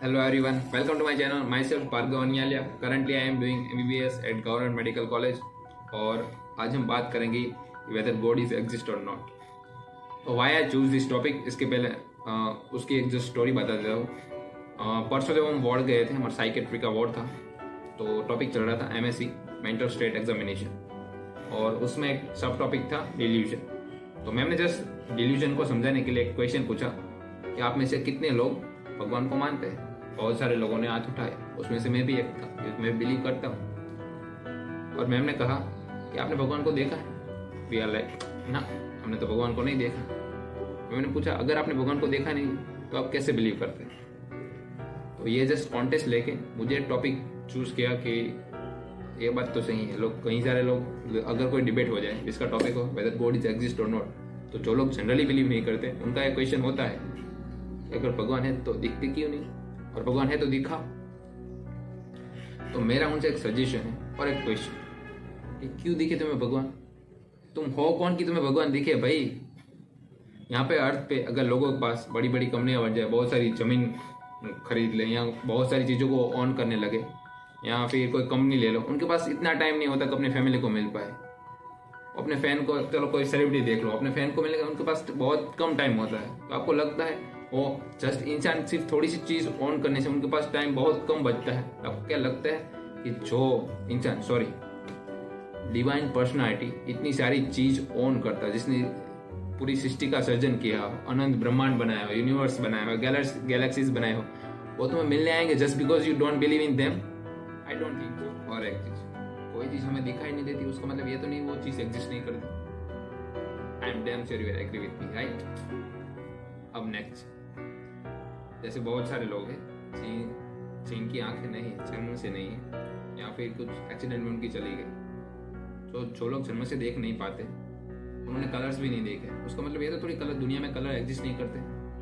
Hello everyone, welcome to my channel. Myself Bhargav Anyalya. Currently I am doing MBBS at Government Medical College और आज हम बात करेंगे whether God is exist or not. तो why I choose this topic इसके पहले उसकी एक जो स्टोरी बता देता हूँ। परसों जब हम वार्ड गए थे, हमारा साइकेट्री का वार्ड था, तो टॉपिक चल रहा था MSc मेंटल स्टेट एग्जामिनेशन और उसमें एक सब टॉपिक था डिल्यूजन। तो मैम ने जस्ट डिल्यूजन को समझाने के लिए एक क्वेश्चन पूछा कि आप में से कितने लोग भगवान को मानते हैं। बहुत सारे लोगों ने हाथ उठाए, उसमें से मैं भी एक था क्योंकि मैं बिलीव करता हूँ। और मैम ने कहा कि आपने भगवान को देखा है? वी आर लाइक ना, हमने तो भगवान को नहीं देखा। मैंने पूछा अगर आपने भगवान को देखा नहीं तो आप कैसे बिलीव करते हैं? तो ये जस्ट कॉन्टेस्ट लेके मुझे टॉपिक चूज किया कि ये बात तो सही है। लोग कई सारे लोग, अगर कोई डिबेट हो जाए जिसका टॉपिक हो वेदर गॉड इज एग्जिस्ट और नॉट, तो जो लोग जनरली बिलीव नहीं करते उनका एक क्वेश्चन होता है अगर भगवान है तो दिखते क्यों नहीं, और भगवान है तो दिखा। तो मेरा उनसे एक सजेशन है और एक क्वेश्चन कि क्यों दिखे तुम्हें भगवान? तुम हो कौन कि तुम्हें भगवान दिखे भाई? यहाँ पे अर्थ पे अगर लोगों के पास बड़ी बड़ी कंपनियां बन जाए, बहुत सारी जमीन खरीद ले या बहुत सारी चीज़ों को ऑन करने लगे, या फिर कोई कंपनी ले लो, उनके पास इतना टाइम नहीं होता कि अपने फैमिली को मिल पाए। अपने फैन को, चलो कोई सेलिब्रिटी देख लो, अपने फैन को मिलेगा, उनके पास बहुत कम टाइम होता है। तो आपको लगता है वो जस्ट इंसान सिर्फ थोड़ी सी चीज ऑन करने से उनके पास टाइम बहुत कम बचता है? आपको क्या लगता है कि जो इंसान, सॉरी, डिवाइन पर्सनालिटी इतनी सारी चीज ऑन करता है, जिसने पूरी सृष्टि का सर्जन किया, अनंत ब्रह्मांड बनाया हो, यूनिवर्स बनाया हो, गैलेक्सीज बनाए हो, वो तुम्हें मिलने आएंगे just because you don't believe in them? I don't think so. और एक चीज, कोई चीज हमें दिखाई नहीं देती उसका मतलब ये तो नहीं वो चीज एग्जिस्ट नहीं करती। I am damn sure you agree with me, right? अब नेक्स्ट, जैसे बहुत सारे लोग हैं जिनकी आंखें नहीं, जन्म से नहीं है, या फिर कुछ एक्सीडेंट में उनकी चली गई। तो जो लोग जन्म से देख नहीं पाते, उन्होंने कलर्स भी नहीं देखे, उसका मतलब ये तो थोड़ी कलर, दुनिया में कलर एग्जिस्ट नहीं करते।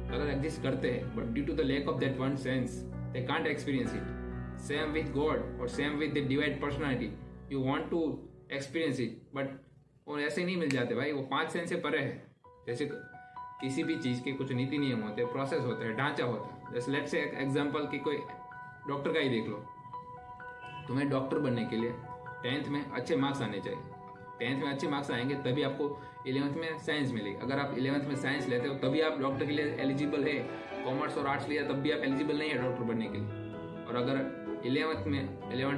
कलर एग्जिस्ट करते हैं but due to the lack of that one sense they can't experience it. Same with God और same with the divine personality, you want to experience it but वो ऐसे ही नहीं मिल जाते भाई। वो 5 सेंस से परे है। जैसे किसी भी चीज़ के कुछ नीति नियम होते हैं, प्रोसेस होता है, ढांचा होता है। जैसे लेट्स से एग्जांपल कि कोई डॉक्टर का ही देख लो। तुम्हें डॉक्टर बनने के लिए 10th में अच्छे मार्क्स आने चाहिए। 10th में अच्छे मार्क्स आएंगे तभी आपको 11th में साइंस मिलेगी। अगर आप 11th में साइंस लेते हो तभी आप डॉक्टर के लिए एलिजिबल है। कॉमर्स और आर्ट्स लिया तब भी आप एलिजिबल नहीं है डॉक्टर बनने के लिए। और अगर 11th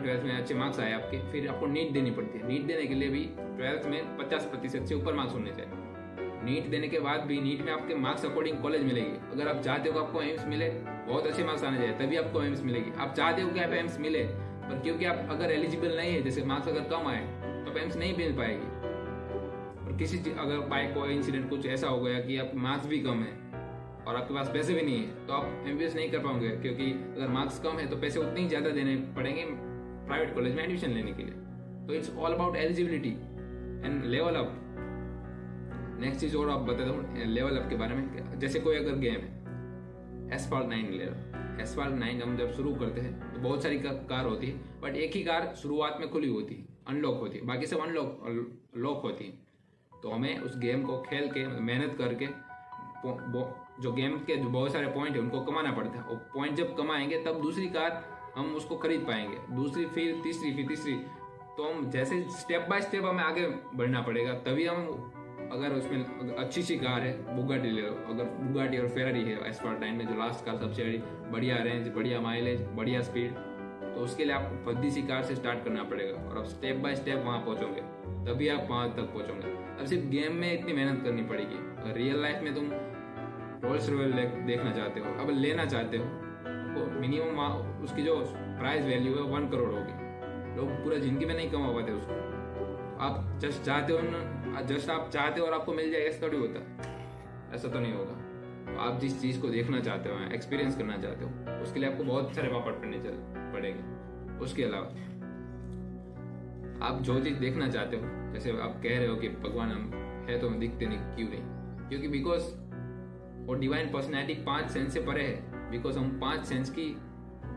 12th में अच्छे मार्क्स आए आपके, फिर आपको नीट देनी पड़ती है। नीट देने के लिए भी 12th में 50% से ऊपर मार्क्स होने चाहिए। नीट देने के बाद भी नीट में आपके मार्क्स अकॉर्डिंग कॉलेज मिलेगी। अगर आप चाहते हो कि आपको एम्स मिले, बहुत अच्छे मार्क्स आने चाहिए तभी आपको एम्स मिलेगी। आप चाहते हो कि आप एम्स मिले, पर क्योंकि आप अगर एलिजिबल नहीं है, जैसे मार्क्स अगर कम आए तो आप एम्स नहीं मिल पाएगी। और किसी चीज अगर बाय कोई इंसिडेंट कुछ ऐसा हो गया कि आप मार्क्स भी कम है और आपके पास पैसे भी नहीं है, तो आप MBBS नहीं कर पाओगे, क्योंकि अगर मार्क्स कम है तो पैसे उतने ही ज्यादा देने पड़ेंगे प्राइवेट कॉलेज में एडमिशन लेने के लिए। तो it's all about eligibility and level up. Next चीज और आप बता दूं लेवल अप के बारे में। जैसे कोई अगर गेम है, एसफॉल्ट 9 ले लो। एसफॉल्ट 9 हम जब शुरू करते हैं तो बहुत सारी कार होती है, बट एक ही कार शुरुआत में खुली होती है, अनलॉक होती है, बाकी सब लॉक होती है। तो हमें उस गेम को खेल के, मेहनत करके, जो गेम के जो बहुत सारे पॉइंट है उनको कमाना पड़ता है। और पॉइंट जब कमाएंगे तब दूसरी कार हम उसको खरीद पाएंगे, दूसरी, फिर तीसरी, फिर तीसरी। तो हम जैसे स्टेप बाय स्टेप हमें आगे बढ़ना पड़ेगा, तभी हम, अगर उसमें अच्छी सी कार है, बुगाटी ले लो। अगर बुगाटी और फेरारी है एसफॉल्ट 9 में, जो लास्ट कार सबसे बढ़िया रेंज, बढ़िया माइलेज, बढ़िया स्पीड, तो उसके लिए आपको भद्दी सी कार से स्टार्ट करना पड़ेगा और आप स्टेप बाय स्टेप वहाँ पहुँचोगे, तभी आप वहाँ तक पहुँचोगे। अब सिर्फ गेम में इतनी मेहनत करनी पड़ेगी। अगर रियल लाइफ में तुम रोल्स रॉयल देखना चाहते हो, अब लेना चाहते हो, तो मिनिमम उसकी जो प्राइस वैल्यू है 1 करोड़ होगी। लोग पूरा जिंदगी में नहीं कमा पाते उसको। आप जस्ट चाहते हो ना, जस्ट आप चाहते हो और आपको मिल जाए, ऐसा थोड़ी होता है, ऐसा तो नहीं होगा। तो आप जिस चीज़ को देखना चाहते हो, एक्सपीरियंस करना चाहते हो, उसके लिए आपको बहुत सारे पापड़ पड़ने पड़ेंगे। उसके अलावा आप जो चीज़ देखना चाहते हो, जैसे आप कह रहे हो कि भगवान हम है तो हम दिखते नहीं, क्यों नहीं? क्योंकि बिकॉज और डिवाइन पर्सनैलिटी 5 सेंस से परे है। बिकॉज हम 5 सेंस की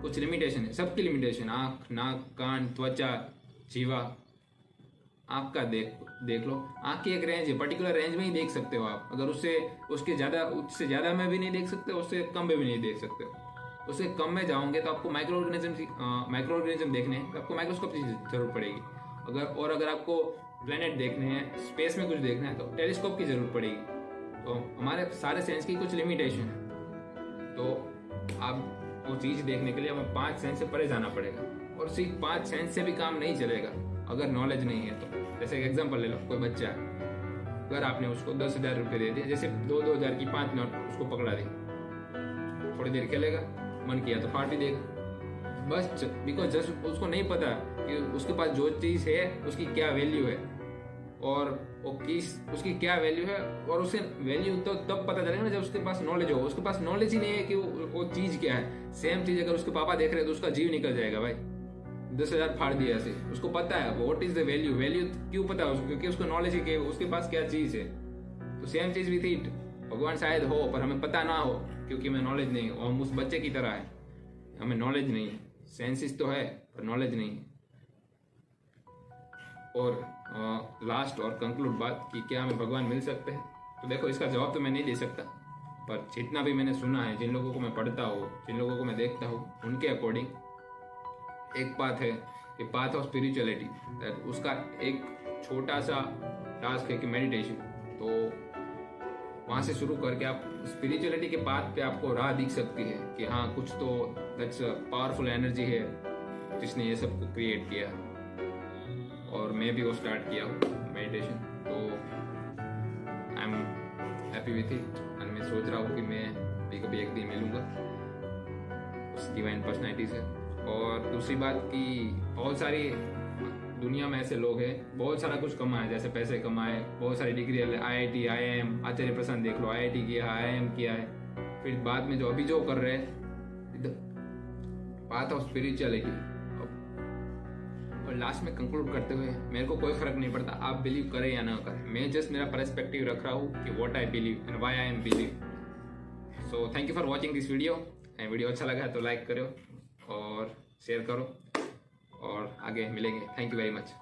कुछ लिमिटेशन है, सबकी लिमिटेशन, आँख, नाक, कान, त्वचा, जीवा। आँख का देख लो, आँख की एक रेंज है, पर्टिकुलर रेंज में ही देख सकते हो आप। अगर उससे ज़्यादा में भी नहीं देख सकते, उससे कम में भी नहीं देख सकते हो। उसके कम में जाओगे तो आपको माइक्रो ऑर्गेनिज्म देखने हैं तो आपको माइक्रोस्कोप की जरूरत पड़ेगी। अगर आपको प्लेनेट देखने हैं, स्पेस में कुछ देखना है तो टेलीस्कोप की जरूरत पड़ेगी। तो हमारे सारे सेंस की कुछ लिमिटेशन है। तो आप वो चीज़ देखने के लिए हमें 5 सेंस से परे जाना पड़ेगा, और सिर्फ 5 सेंस से भी काम नहीं चलेगा अगर नॉलेज नहीं है तो। जैसे एक एग्जांपल ले लो, कोई बच्चा है, अगर आपने उसको 10,000 रुपये दे दिए, जैसे 2,000 की 5 नोट उसको पकड़ा दी, थोड़ी देर खेलेगा, मन किया तो फाड़ भी देगा, बस बिकॉज जस्ट उसको नहीं पता कि उसके पास जो चीज़ है उसकी क्या वैल्यू है, और उसकी क्या वैल्यू है, और उसे वैल्यू तो तब पता चलेगा ना जब उसके पास नॉलेज हो। उसके पास नॉलेज ही नहीं है कि वो चीज़ क्या है। सेम चीज़ अगर उसके पापा देख रहे हैं तो उसका जीव निकल जाएगा भाई, 10,000 फाड़ दिया ऐसे। उसको पता है what is the value. Value क्यों पता है उसको? क्योंकि उसको नॉलेज है कि उसके पास क्या चीज़ है। तो सेम चीज़ भी थी, भगवान शायद हो पर हमें पता ना हो क्योंकि हमें नॉलेज नहीं हो। हम उस बच्चे की तरह है, हमें नॉलेज नहीं है, सेंसेस तो है पर नॉलेज नहीं है। और लास्ट और कंक्लूड बात कि क्या हमें भगवान मिल सकते हैं, तो देखो इसका जवाब तो मैं नहीं दे सकता, पर जितना भी मैंने सुना है, जिन लोगों को मैं पढ़ता हूँ, जिन लोगों को मैं देखता हूँ, उनके अकॉर्डिंग एक बात है कि पाथ ऑफ स्पिरिचुअलिटी, उसका एक छोटा सा टास्क है कि मेडिटेशन। तो वहाँ से शुरू करके आप स्पिरिचुअलिटी के पाथ पे आपको राह दिख सकती है कि हाँ कुछ तो दैट्स पावरफुल एनर्जी है जिसने ये सब को क्रिएट किया। और मैं भी वो स्टार्ट किया हूँ मेडिटेशन, तो I am happy with it. और मैं सोच रहा हूँ कि मैं भी कभी एक दिन मिलूँगा उस डिवाइन पर्सनैलिटी से। और दूसरी बात कि बहुत सारी दुनिया में ऐसे लोग हैं, बहुत सारा कुछ कमाए, जैसे पैसे कमाए, बहुत सारी डिग्री, IIT, IIM, आचार्य प्रसाद देख लो, IIT किया, IIM किया है, फिर बाद में जो अभी जो कर रहे हैं पाथ ऑफ स्पिरिचुअलिटी। और लास्ट में कंक्लूड करते हुए, मेरे को कोई फर्क नहीं पड़ता आप बिलीव करें या ना करें, मैं जस्ट मेरा पर्सपेक्टिव रख रहा हूँ कि what I believe and why I am believe. So thank you for watching this video. Video अच्छा लगा है तो लाइक करो और शेयर करो, और आगे मिलेंगे। Thank you very much.